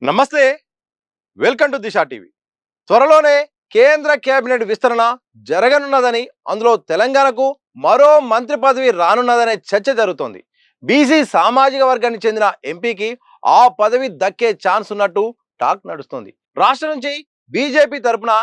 నమస్తే. Welcome to Disha TV. త్వరలోనే కేంద్ర కేబినెట్ విస్తరణ జరగనున్నదని, అందులో తెలంగాణకు మరో మంత్రి పదవి రానున్నదనే చర్చ జరుగుతోంది. బీసీ సామాజిక వర్గానికి చెందిన ఎంపీకి ఆ పదవి దక్కే ఛాన్స్ ఉన్నట్టు టాక్ నడుస్తోంది. రాష్ట్రం నుంచి బీజేపీ తరపున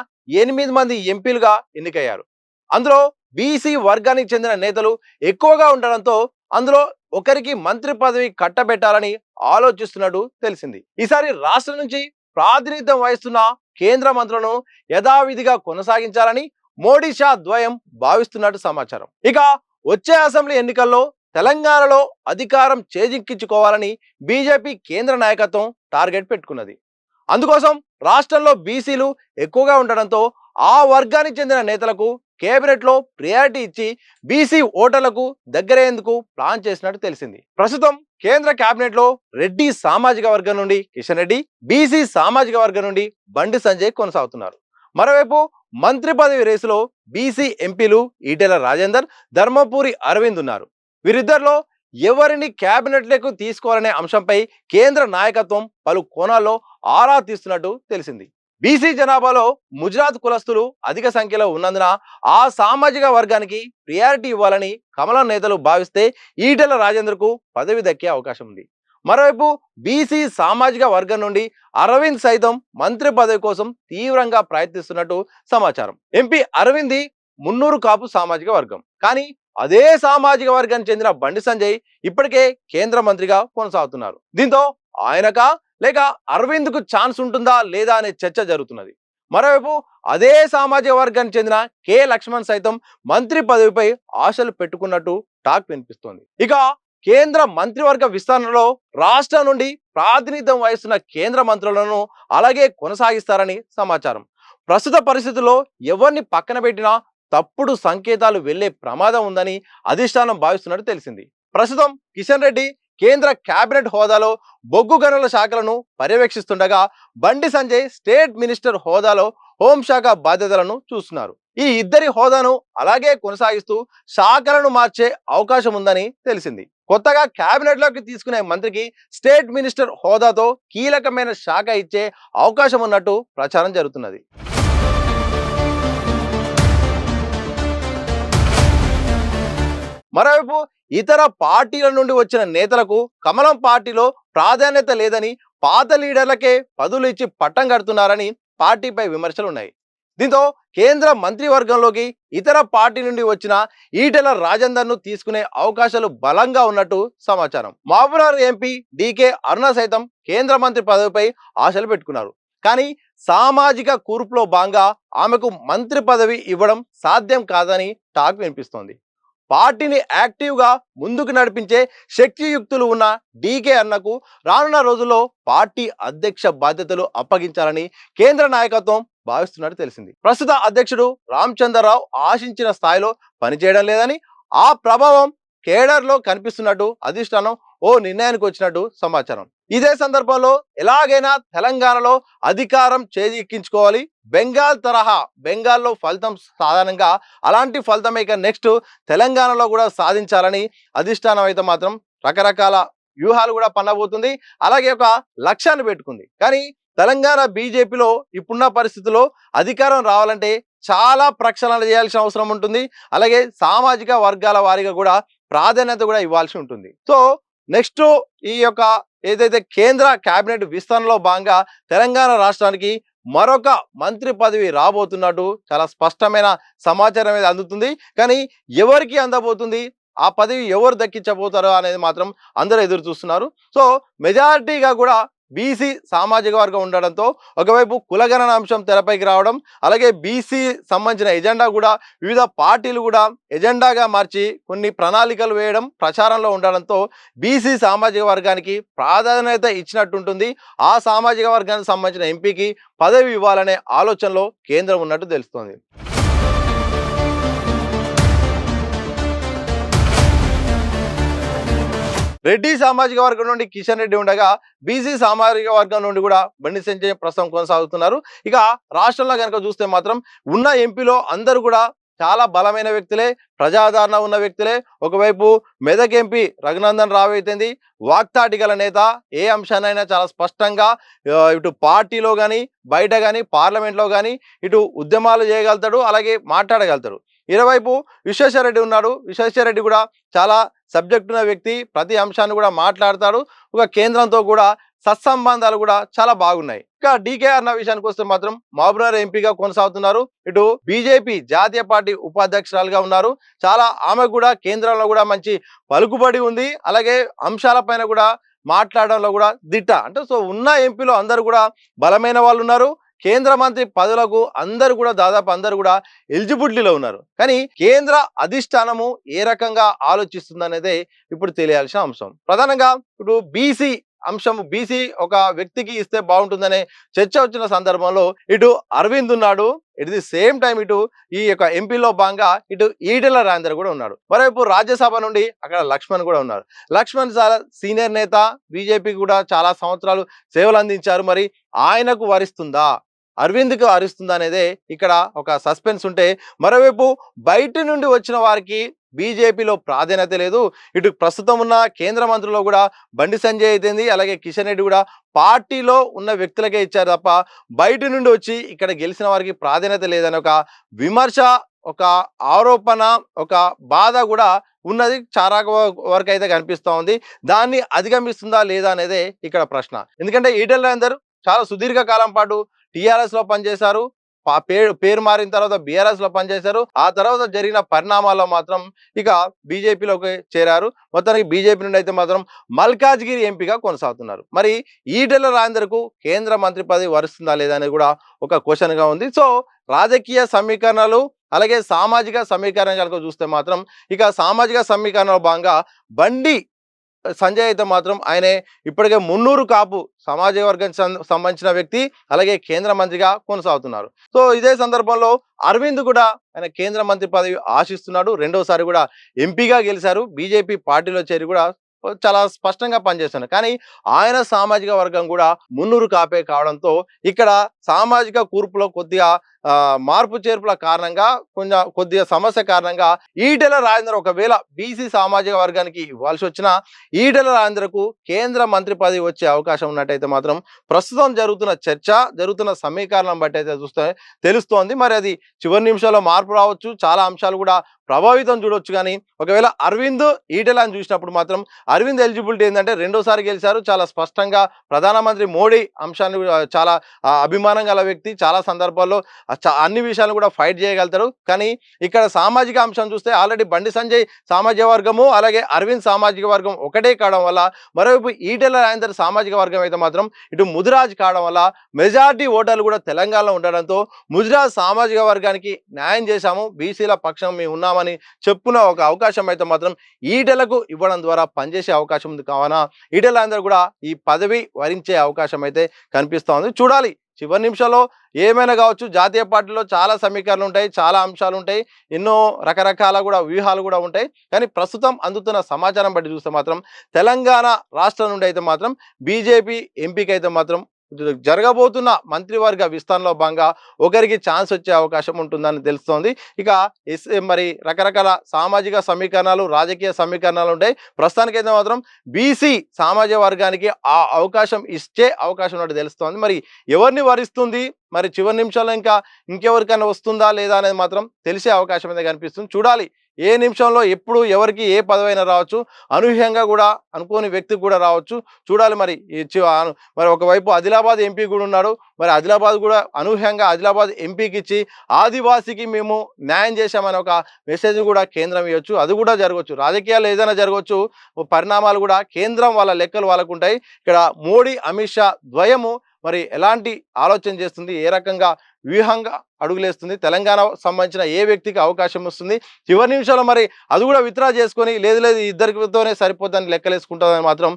8 మంది ఎంపీలుగా ఎన్నికయ్యారు. అందులో బీసీ వర్గానికి చెందిన నేతలు ఎక్కువగా ఉండడంతో అందులో ఒకరికి మంత్రి పదవి కట్టబెట్టాలని ఆలోచిస్తున్నట్టు తెలిసింది. ఈసారి రాష్ట్రం నుంచి ప్రాతినిధ్యం వహిస్తున్న కేంద్ర మంత్రులను యథావిధిగా కొనసాగించాలని మోడీ షా ద్వయం భావిస్తున్నట్టు సమాచారం. ఇక వచ్చే అసెంబ్లీ ఎన్నికల్లో తెలంగాణలో అధికారం చేజిక్కించుకోవాలని బీజేపీ కేంద్ర నాయకత్వం టార్గెట్ పెట్టుకున్నది. అందుకోసం రాష్ట్రంలో బీసీలు ఎక్కువగా ఉండడంతో ఆ వర్గానికి చెందిన నేతలకు కేబినెట్ లో ప్రియారిటీ ఇచ్చి బీసీ ఓటర్లకు దగ్గరయ్యేందుకు ప్లాన్ చేసినట్టు తెలిసింది. ప్రస్తుతం కేంద్ర కేబినెట్ లో రెడ్డి సామాజిక వర్గం నుండి కిషన్ రెడ్డి, బీసీ సామాజిక వర్గం నుండి బండి సంజయ్ కొనసాగుతున్నారు. మరోవైపు మంత్రి పదవి రేసులో బీసీ ఎంపీలు ఈటెల రాజేందర్, ధర్మపురి అరవింద్ ఉన్నారు. వీరిద్దరిలో ఎవరిని కేబినెట్లకు తీసుకోవాలనే అంశంపై కేంద్ర నాయకత్వం పలు కోణాల్లో ఆరా తీస్తున్నట్టు తెలిసింది. బీసీ జనాభాలో ముజరాత్ కులస్తులు అధిక సంఖ్యలో ఉన్నందున ఆ సామాజిక వర్గానికి ప్రియారిటీ ఇవ్వాలని కమలం నేతలు భావిస్తే ఈటెల రాజేందర్కు పదవి దక్కే అవకాశం ఉంది. మరోవైపు బీసీ సామాజిక వర్గం నుండి అరవింద్ సైతం మంత్రి పదవి కోసం తీవ్రంగా ప్రయత్నిస్తున్నట్టు సమాచారం. ఎంపీ అరవింద్ మున్నూరు కాపు సామాజిక వర్గం, కానీ అదే సామాజిక వర్గానికి చెందిన బండి సంజయ్ ఇప్పటికే కేంద్ర మంత్రిగా కొనసాగుతున్నారు. దీంతో ఆయనకా లేక అరవింద్ కు ఛాన్స్ ఉంటుందా లేదా అనే చర్చ జరుగుతున్నది. మరోవైపు అదే సామాజిక వర్గానికి చెందిన కె లక్ష్మణ్ సైతం మంత్రి పదవిపై ఆశలు పెట్టుకున్నట్టు టాక్ వినిపిస్తోంది. ఇక కేంద్ర మంత్రివర్గ విస్తరణలో రాష్ట్రం నుండి ప్రాతినిధ్యం వహిస్తున్న కేంద్ర మంత్రులను అలాగే కొనసాగిస్తారని సమాచారం. ప్రస్తుత పరిస్థితుల్లో ఎవరిని పక్కన పెట్టినా తప్పుడు సంకేతాలు వెళ్లే ప్రమాదం ఉందని అధిష్టానం భావిస్తున్నట్టు తెలిసింది. ప్రస్తుతం కిషన్ రెడ్డి కేంద్ర కేబినెట్ హోదాలో బొగ్గు గనుల శాఖలను పర్యవేక్షిస్తుండగా బండి సంజయ్ స్టేట్ మినిస్టర్ హోదాలో హోంశాఖ బాధ్యతలను చూస్తున్నారు. ఈ ఇద్దరి హోదాను అలాగే కొనసాగిస్తూ శాఖలను మార్చే అవకాశం ఉందని తెలిసింది. కొత్తగా కేబినెట్ లోకి తీసుకునే మంత్రికి స్టేట్ మినిస్టర్ హోదాతో కీలకమైన శాఖ ఇచ్చే అవకాశం ఉన్నట్టు ప్రచారం జరుగుతున్నది. మరోవైపు ఇతర పార్టీల నుండి వచ్చిన నేతలకు కమలం పార్టీలో ప్రాధాన్యత లేదని, పాత లీడర్లకే పదవులు ఇచ్చి పట్టం కడుతున్నారని పార్టీపై విమర్శలు ఉన్నాయి. దీంతో కేంద్ర మంత్రివర్గంలోకి ఇతర పార్టీ నుండి వచ్చిన ఈటెల రాజేందర్ ను తీసుకునే అవకాశాలు బలంగా ఉన్నట్టు సమాచారం. మహబూబ్నగర్ ఎంపీ డికే అరుణ సైతం కేంద్ర మంత్రి పదవిపై ఆశలు పెట్టుకున్నారు. కానీ సామాజిక కూర్పులో భాగంగా ఆమెకు మంత్రి పదవి ఇవ్వడం సాధ్యం కాదని టాక్ వినిపిస్తోంది. పార్టీని యాక్టివ్గా ముందుకు నడిపించే శక్తియుక్తులు ఉన్న డీకే అన్నకు రానున్న రోజుల్లో పార్టీ అధ్యక్ష బాధ్యతలు అప్పగించాలని కేంద్ర నాయకత్వం భావిస్తున్నట్టు తెలిసింది. ప్రస్తుత అధ్యక్షుడు రామచంద్రరావు ఆశించిన స్థాయిలో పనిచేయడం లేదని, ఆ ప్రభావం కేడర్లో కనిపిస్తున్నట్టు అధిష్టానం ఓ నిర్ణయానికి వచ్చినట్టు సమాచారం. ఇదే సందర్భంలో ఎలాగైనా తెలంగాణలో అధికారం చేజిక్కించుకోవాలి, బెంగాల్ తరహా, బెంగాల్లో ఫలితం సాధారణంగా అలాంటి ఫలితమే ఇక నెక్స్ట్ తెలంగాణలో కూడా సాధించాలని అధిష్టానం అయితే మాత్రం రకరకాల వ్యూహాలు కూడా పన్నబోతుంది. అలాగే ఒక లక్ష్యాన్ని పెట్టుకుంది. కానీ తెలంగాణ బీజేపీలో ఇప్పుడున్న పరిస్థితుల్లో అధికారం రావాలంటే చాలా ప్రక్షాళన చేయాల్సిన అవసరం ఉంటుంది. అలాగే సామాజిక వర్గాల వారీగా కూడా ప్రాధాన్యత కూడా ఇవ్వాల్సి ఉంటుంది. సో నెక్స్ట్ ఈ యొక్క ఏదైతే కేంద్ర కేబినెట్ విస్తరణలో భాగంగా తెలంగాణ రాష్ట్రానికి మరొక మంత్రి పదవి రాబోతున్నట్టు చాలా స్పష్టమైన సమాచారం అనేది అందుతుంది. కానీ ఎవరికి అందబోతుంది, ఆ పదవి ఎవరు దక్కించబోతారో అనేది మాత్రం అందరూ ఎదురు చూస్తున్నారు. సో మెజారిటీగా కూడా బీసీ సామాజిక వర్గం ఉండడంతో ఒకవైపు కులగణన అంశం తెరపైకి రావడం, అలాగే బీసీ సంబంధించిన ఎజెండా కూడా వివిధ పార్టీలు కూడా ఎజెండాగా మార్చి కొన్ని ప్రణాళికలు వేయడం ప్రచారంలో ఉండడంతో బీసీ సామాజిక వర్గానికి ప్రాధాన్యత ఇచ్చినట్టుంటుంది. ఆ సామాజిక వర్గానికి సంబంధించిన ఎంపీకి పదవి ఇవ్వాలనే ఆలోచనలో కేంద్రం ఉన్నట్టు తెలుస్తోంది. రెడ్డి సామాజిక వర్గం నుండి కిషన్ రెడ్డి ఉండగా బీసీ సామాజిక వర్గం నుండి కూడా బండి సంజయ్ ప్రస్తుతం కొనసాగుతున్నారు. ఇక రాష్ట్రంలో కనుక చూస్తే మాత్రం ఉన్న ఎంపీలో అందరూ కూడా చాలా బలమైన వ్యక్తులే, ప్రజాదరణ ఉన్న వ్యక్తులే. ఒకవైపు మెదక్ ఎంపీ రఘునందన్ రావు అయితేంది వాక్తాటి గల నేత. ఏ అంశాన్నైనా చాలా స్పష్టంగా ఇటు పార్టీలో కానీ బయట కానీ పార్లమెంట్లో కానీ ఇటు ఉద్యమాలు చేయగలుగుతాడు, అలాగే మాట్లాడగలుగుతాడు. ఇరువైపు విశ్వేశ్వరరెడ్డి ఉన్నాడు. విశ్వేశ్వరరెడ్డి కూడా చాలా సబ్జెక్ట్ ఉన్న వ్యక్తి, ప్రతి అంశాన్ని కూడా మాట్లాడతాడు. ఒక కేంద్రంతో కూడా సత్సంబంధాలు కూడా చాలా బాగున్నాయి. ఇంకా డీకేఆర్ అన్న విషయానికి వస్తే మాత్రం మహబూబ్నగర్ ఎంపీగా కొనసాగుతున్నారు. ఇటు బీజేపీ జాతీయ పార్టీ ఉపాధ్యక్షురాలుగా ఉన్నారు. చాలా ఆమె కూడా కేంద్రంలో కూడా మంచి పలుకుబడి ఉంది. అలాగే అంశాలపైన కూడా మాట్లాడడంలో కూడా దిట్ట. అంటే సో ఉన్న ఎంపీలో అందరూ కూడా బలమైన వాళ్ళు ఉన్నారు. కేంద్ర మంత్రి పదవులకు అందరూ కూడా దాదాపు అందరూ కూడా ఎలిజిబిలిటీలో ఉన్నారు. కానీ కేంద్ర అధిష్టానము ఏ రకంగా ఆలోచిస్తుందనేదే ఇప్పుడు తెలియాల్సిన అంశం. ప్రధానంగా ఇప్పుడు బీసీ అంశం, బీసీ ఒక వ్యక్తికి ఇస్తే బాగుంటుందనే చర్చ వచ్చిన సందర్భంలో ఇటు అరవింద్ ఉన్నాడు, ఇట్ ది సేమ్ టైం ఇటు ఈ యొక్క ఎంపీలో భాగంగా ఇటు ఈటెల రాజేందర్ కూడా ఉన్నాడు. మరోవైపు రాజ్యసభ నుండి అక్కడ లక్ష్మణ్ కూడా ఉన్నారు. లక్ష్మణ్ చాలా సీనియర్ నేత, బీజేపీకి కూడా చాలా సంవత్సరాలు సేవలు అందించారు. మరి ఆయనకు వరిస్తుందా, అరవింద్కి వరిస్తుందా అనేదే ఇక్కడ ఒక సస్పెన్స్ ఉంటే, మరోవైపు బయట నుండి వచ్చిన వారికి బీజేపీలో ప్రాధాన్యత లేదు. ఇటు ప్రస్తుతం ఉన్న కేంద్ర మంత్రుల్లో కూడా బండి సంజయ్ అయితేంది, అలాగే కిషన్ రెడ్డి కూడా పార్టీలో ఉన్న వ్యక్తులకే ఇచ్చారు తప్ప బయట నుండి వచ్చి ఇక్కడ గెలిచిన వారికి ప్రాధాన్యత లేదని ఒక విమర్శ, ఒక ఆరోపణ, ఒక బాధ కూడా ఉన్నది చాలా వరకు అయితే కనిపిస్తూ ఉంది. దాన్ని అధిగమిస్తుందా లేదా అనేదే ఇక్కడ ప్రశ్న. ఎందుకంటే ఈటెల రాజేందర్ చాలా సుదీర్ఘ కాలం పాటు టీఆర్ఎస్ లో పనిచేశారు. పేరు మారిన తర్వాత బీఆర్ఎస్ లో పనిచేశారు. ఆ తర్వాత జరిగిన పరిణామాల్లో మాత్రం ఇక బీజేపీలోకి చేరారు. మొత్తానికి బీజేపీ నుండి అయితే మాత్రం మల్కాజ్గిరి ఎంపీగా కొనసాగుతున్నారు. మరి ఈటెల రాజేందర్కు కేంద్ర మంత్రి పదవి వరుస్తుందా లేదా అనేది కూడా ఒక క్వశ్చన్ గా ఉంది. సో రాజకీయ సమీకరణలు అలాగే సామాజిక సమీకరణ కనుక చూస్తే మాత్రం ఇక సామాజిక సమీకరణలో భాగంగా బండి సంజయ్ అయితే మాత్రం ఆయనే ఇప్పటికే మున్నూరు కాపు సమాజ వర్గానికి సంబంధించిన వ్యక్తి, అలాగే కేంద్ర మంత్రిగా కొనసాగుతున్నారు. సో ఇదే సందర్భంలో అరవింద్ కూడా ఆయన కేంద్ర మంత్రి పదవి ఆశిస్తున్నాడు. రెండోసారి కూడా ఎంపీగా గెలిచారు. బీజేపీ పార్టీలో చేరి కూడా చాలా స్పష్టంగా పనిచేస్తున్నారు. కానీ ఆయన సామాజిక వర్గం కూడా మున్నూరు కాపే కావడంతో ఇక్కడ సామాజిక కూర్పులో కొద్దిగా మార్పు చేర్పుల కారణంగా కొద్దిగా సమస్య కారణంగా ఈటెల రాజేందర్ ఒకవేళ బీసీ సామాజిక వర్గానికి ఇవ్వాల్సి వచ్చినా ఈటెల రాజేందర్కు కేంద్ర మంత్రి పదవి వచ్చే అవకాశం ఉన్నట్టయితే మాత్రం ప్రస్తుతం జరుగుతున్న చర్చ, జరుగుతున్న సమీకరణం బట్టి అయితే చూస్తే తెలుస్తోంది. మరి అది చివరి నిమిషాల్లో మార్పు రావచ్చు, చాలా అంశాలు కూడా ప్రభావితం చూడొచ్చు. కానీ ఒకవేళ అరవింద్ ఈటెల అని చూసినప్పుడు మాత్రం అరవింద్ ఎలిజిబిలిటీ ఏంటంటే రెండోసారి గెలిచారు. చాలా స్పష్టంగా ప్రధానమంత్రి మోడీ అంశాన్ని చాలా అభిమానం గల వ్యక్తి, చాలా సందర్భాల్లో అన్ని విషయాలు కూడా ఫైట్ చేయగలుగుతారు. కానీ ఇక్కడ సామాజిక అంశం చూస్తే ఆల్రెడీ బండి సంజయ్ సామాజిక వర్గము అలాగే అరవింద్ సామాజిక వర్గం ఒకటే కావడం వల్ల, మరోవైపు ఈటెల రాజేందర్ సామాజిక వర్గం అయితే మాత్రం ఇటు ముదిరాజ్ కావడం వల్ల మెజార్టీ ఓటర్లు కూడా తెలంగాణలో ఉండడంతో ముదిరాజ్ సామాజిక వర్గానికి న్యాయం చేశాము, బీసీల పక్షం మేము ఉన్నామని చెప్పుకున్న ఒక అవకాశం అయితే మాత్రం ఈటెలకు ఇవ్వడం ద్వారా పనిచేసే అవకాశం ఉంది. కావున ఈటెల రాజేందర్ కూడా ఈ పదవి వరించే అవకాశం అయితే కనిపిస్తూ ఉంది. చూడాలి చివరి నిమిషంలో ఏమైనా కావచ్చు. జాతీయ పార్టీలో చాలా సమీకరణలు ఉంటాయి, చాలా అంశాలు ఉంటాయి, ఎన్నో రకరకాల కూడా వ్యూహాలు కూడా ఉంటాయి. కానీ ప్రస్తుతం అందుతున్న సమాచారం బట్టి చూస్తే మాత్రం తెలంగాణ రాష్ట్రం నుండి అయితే మాత్రం బీజేపీ ఎంపీకి అయితే మాత్రం జరగబోతున్న మంత్రివర్గ విస్తరణలో భాగంగా ఒకరికి ఛాన్స్ వచ్చే అవకాశం ఉంటుందని తెలుస్తోంది. ఇక మరి రకరకాల సామాజిక సమీకరణాలు, రాజకీయ సమీకరణాలు ఉంటాయి. ప్రస్తుతానికైతే మాత్రం బీసీ సామాజిక వర్గానికి ఆ అవకాశం ఇచ్చే అవకాశం ఉన్నట్టు తెలుస్తోంది. మరి ఎవరిని వరిస్తుంది, మరి చివరి నిమిషంలో ఇంకెవరికైనా వస్తుందా లేదా అనేది మాత్రం తెలిసే అవకాశం అయితే కనిపిస్తుంది. చూడాలి ఏ నిమిషంలో ఎప్పుడు ఎవరికి ఏ పదవైనా రావచ్చు, అనూహ్యంగా కూడా అనుకోని వ్యక్తికి కూడా రావచ్చు. చూడాలి మరి మరి ఒకవైపు ఆదిలాబాద్ ఎంపీ కూడా ఉన్నాడు. మరి ఆదిలాబాద్ కూడా అనూహ్యంగా ఆదిలాబాద్ ఎంపీకి ఇచ్చి ఆదివాసికి మేము న్యాయం చేశామని ఒక మెసేజ్ కూడా కేంద్రం ఇవ్వచ్చు. అది కూడా జరగవచ్చు. రాజకీయాలు ఏదైనా జరగవచ్చు, పరిణామాలు కూడా కేంద్రం వాళ్ళ లెక్కలు వాళ్ళకు ఉంటాయి. ఇక్కడ మోడీ అమిత్ షా ద్వయము మరి ఎలాంటి ఆలోచన చేస్తుంది, ఏ రకంగా వ్యూహంగా అడుగులేస్తుంది, తెలంగాణ సంబంధించిన ఏ వ్యక్తికి అవకాశం వస్తుంది, చివరి నిమిషంలో మరి అది కూడా విత్డ్రా చేసుకొని లేదు ఇద్దరితోనే సరిపోతుందని లెక్కలేసుకుంటుందని మాత్రం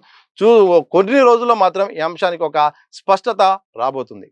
కొన్ని రోజుల్లో మాత్రం ఈ అంశానికి ఒక స్పష్టత రాబోతుంది.